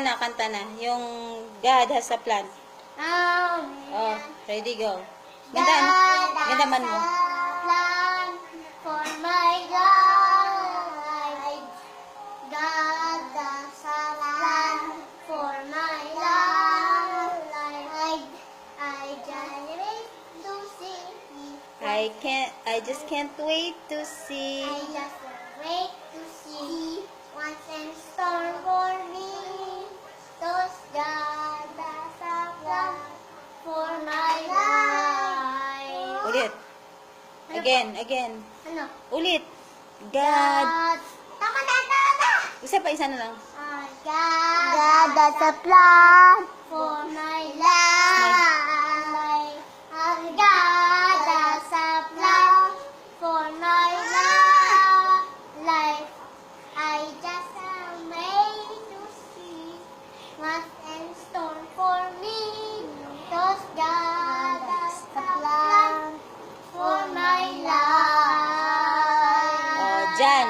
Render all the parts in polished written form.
kanta na. Yung God has a plan. Oh, ready, go. Ganda man mo. Plan for my life. God has a plan for my life. I just wait to see. I just can't wait to see. I just wait to see what's in store for me. Those God has a plan for my life. Ulit. Again. Ano? Ulit. God. Tama na. Isa na lang. God has a plan for my life. God has a plan for my life. I just made to see what's in store for me. Cause God has a plan for my life. Oh, John.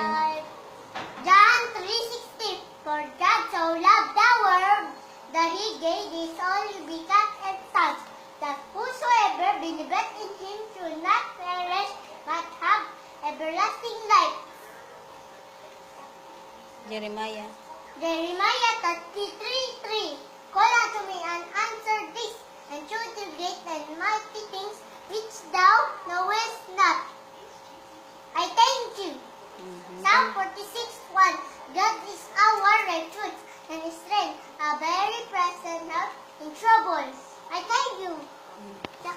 John 3:16. For God so loved the world that He gave His only begotten Son, that whosoever believeth in Him should not perish but have everlasting life. Jeremiah. Jeremiah 33:3. Call unto me and answer this, and show thee great and mighty things which thou knowest not. I thank you. Psalm 46:1. God is our refuge and strength, a very present help in trouble. I thank you.